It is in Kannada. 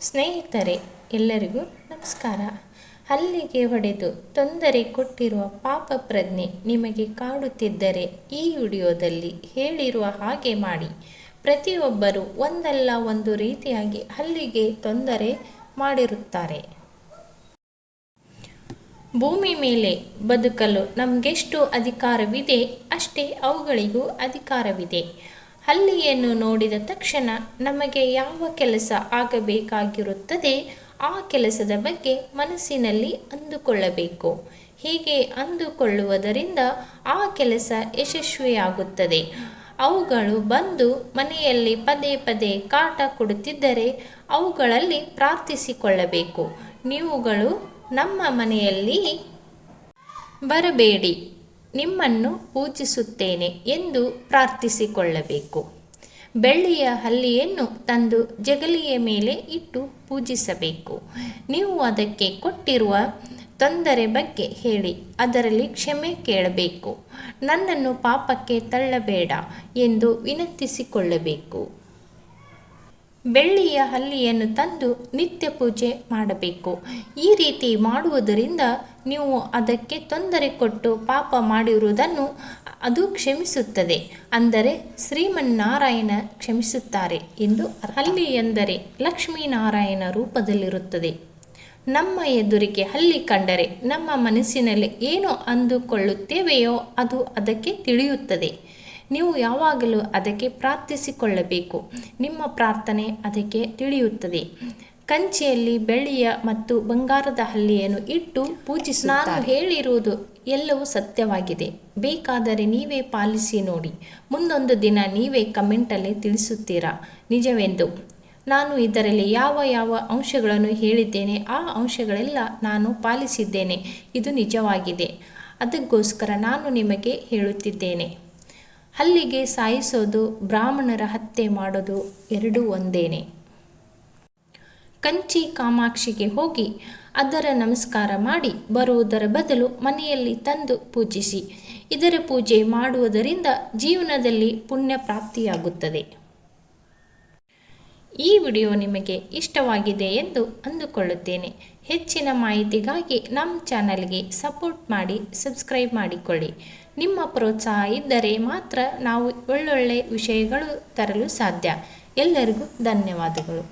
ಸ್ನೇಹಿತರೆ, ಎಲ್ಲರಿಗೂ ನಮಸ್ಕಾರ. ಹಲ್ಲಿಗೆ ಹೊಡೆದು ತೊಂದರೆ ಕೊಟ್ಟಿರುವ ಪಾಪ ಪ್ರಜ್ಞೆ ನಿಮಗೆ ಕಾಡುತ್ತಿದ್ದರೆ ಈ ವಿಡಿಯೋದಲ್ಲಿ ಹೇಳಿರುವ ಹಾಗೆ ಮಾಡಿ. ಪ್ರತಿಯೊಬ್ಬರೂ ಒಂದಲ್ಲ ಒಂದು ರೀತಿಯಾಗಿ ಹಲ್ಲಿಗೆ ತೊಂದರೆ ಮಾಡಿರುತ್ತಾರೆ. ಭೂಮಿ ಮೇಲೆ ಬದುಕಲು ನಮಗೆಷ್ಟು ಅಧಿಕಾರವಿದೆ ಅಷ್ಟೇ ಅವುಗಳಿಗೂ ಅಧಿಕಾರವಿದೆ. ಹಲ್ಲಿಯನ್ನು ನೋಡಿದ ತಕ್ಷಣ ನಮಗೆ ಯಾವ ಕೆಲಸ ಆಗಬೇಕಾಗಿರುತ್ತದೆ ಆ ಕೆಲಸದ ಬಗ್ಗೆ ಮನಸ್ಸಿನಲ್ಲಿ ಅಂದುಕೊಳ್ಳಬೇಕು. ಹೀಗೆ ಅಂದುಕೊಳ್ಳುವುದರಿಂದ ಆ ಕೆಲಸ ಯಶಸ್ವಿಯಾಗುತ್ತದೆ. ಅವುಗಳು ಬಂದು ಮನೆಯಲ್ಲಿ ಪದೇ ಪದೇ ಕಾಟ ಕೊಡುತ್ತಿದ್ದರೆ ಅವುಗಳಲ್ಲಿ ಪ್ರಾರ್ಥಿಸಿಕೊಳ್ಳಬೇಕು. ನೀವುಗಳು ನಮ್ಮ ಮನೆಯಲ್ಲಿ ಬರಬೇಡಿ, ನಿಮ್ಮನ್ನು ಪೂಜಿಸುತ್ತೇನೆ ಎಂದು ಪ್ರಾರ್ಥಿಸಿಕೊಳ್ಳಬೇಕು. ಬೆಳ್ಳಿಯ ಹಲ್ಲಿಯನ್ನು ತಂದು ಜಗಲಿಯ ಮೇಲೆ ಇಟ್ಟು ಪೂಜಿಸಬೇಕು. ನೀವು ಅದಕ್ಕೆ ಕೊಟ್ಟಿರುವ ತೊಂದರೆ ಬಗ್ಗೆ ಹೇಳಿ ಅದರಲ್ಲಿ ಕ್ಷಮೆ ಕೇಳಬೇಕು. ನನ್ನನ್ನು ಪಾಪಕ್ಕೆ ತಳ್ಳಬೇಡ ಎಂದು ವಿನಂತಿಸಿಕೊಳ್ಳಬೇಕು. ಬೆಳ್ಳಿಯ ಹಲ್ಲಿಯನ್ನು ತಂದು ನಿತ್ಯ ಪೂಜೆ ಮಾಡಬೇಕು. ಈ ರೀತಿ ಮಾಡುವುದರಿಂದ ನೀವು ಅದಕ್ಕೆ ತೊಂದರೆ ಕೊಟ್ಟು ಪಾಪ ಮಾಡಿರುವುದನ್ನು ಅದು ಕ್ಷಮಿಸುತ್ತದೆ. ಅಂದರೆ ಶ್ರೀಮನ್ನಾರಾಯಣ ಕ್ಷಮಿಸುತ್ತಾರೆ ಎಂದು. ಹಲ್ಲಿ ಎಂದರೆ ಲಕ್ಷ್ಮೀನಾರಾಯಣ ರೂಪದಲ್ಲಿರುತ್ತದೆ. ನಮ್ಮ ಎದುರಿಗೆ ಹಲ್ಲಿ ಕಂಡರೆ ನಮ್ಮ ಮನಸ್ಸಿನಲ್ಲಿ ಏನು ಅಂದುಕೊಳ್ಳುತ್ತೇವೆಯೋ ಅದು ಅದಕ್ಕೆ ತಿಳಿಯುತ್ತದೆ. ನೀವು ಯಾವಾಗಲೂ ಅದಕ್ಕೆ ಪ್ರಾರ್ಥಿಸಿಕೊಳ್ಳಬೇಕು. ನಿಮ್ಮ ಪ್ರಾರ್ಥನೆ ಅದಕ್ಕೆ ತಿಳಿಯುತ್ತದೆ. ಕಂಚಿಯಲ್ಲಿ ಬೆಳ್ಳಿಯ ಮತ್ತು ಬಂಗಾರದ ಹಲ್ಲಿಯನ್ನು ಇಟ್ಟು ಪೂಜಿಸುತ್ತಾರೆ. ನಾನು ಹೇಳಿರುವುದು ಎಲ್ಲವೂ ಸತ್ಯವಾಗಿದೆ. ಬೇಕಾದರೆ ನೀವೇ ಪಾಲಿಸಿ ನೋಡಿ. ಮುಂದೊಂದು ದಿನ ನೀವೇ ಕಮೆಂಟಲ್ಲಿ ತಿಳಿಸುತ್ತೀರಾ ನಿಜವೆಂದು. ನಾನು ಇದರಲ್ಲಿ ಯಾವ ಯಾವ ಅಂಶಗಳನ್ನು ಹೇಳಿದ್ದೇನೆ ಆ ಅಂಶಗಳೆಲ್ಲ ನಾನು ಪಾಲಿಸಿದ್ದೇನೆ. ಇದು ನಿಜವಾಗಿದೆ. ಅದಕ್ಕೋಸ್ಕರ ನಾನು ನಿಮಗೆ ಹೇಳುತ್ತಿದ್ದೇನೆ. ಹಲ್ಲಿಗೆ ಸಾಯಿಸೋದು ಬ್ರಾಹ್ಮಣರ ಹತ್ಯೆ ಮಾಡೋದು ಎರಡೂ ಒಂದೇನೆ. ಕಂಚಿ ಕಾಮಾಕ್ಷಿಗೆ ಹೋಗಿ ಅದರ ನಮಸ್ಕಾರ ಮಾಡಿ ಬರುವುದರ ಬದಲು ಮನೆಯಲ್ಲಿ ತಂದು ಪೂಜಿಸಿ. ಇದರ ಪೂಜೆ ಮಾಡುವುದರಿಂದ ಜೀವನದಲ್ಲಿ ಪುಣ್ಯ ಪ್ರಾಪ್ತಿಯಾಗುತ್ತದೆ. ಈ ವಿಡಿಯೋ ನಿಮಗೆ ಇಷ್ಟವಾಗಿದೆ ಎಂದು ಅಂದುಕೊಳ್ಳುತ್ತೇನೆ. ಹೆಚ್ಚಿನ ಮಾಹಿತಿಗಾಗಿ ನಮ್ಮ ಚಾನಲ್ಗೆ ಸಪೋರ್ಟ್ ಮಾಡಿ, ಸಬ್ಸ್ಕ್ರೈಬ್ ಮಾಡಿಕೊಳ್ಳಿ. ನಿಮ್ಮ ಪ್ರೋತ್ಸಾಹ ಇದ್ದರೆ ಮಾತ್ರ ನಾವು ಒಳ್ಳೊಳ್ಳೆ ವಿಷಯಗಳು ತರಲು ಸಾಧ್ಯ. ಎಲ್ಲರಿಗೂ ಧನ್ಯವಾದಗಳು.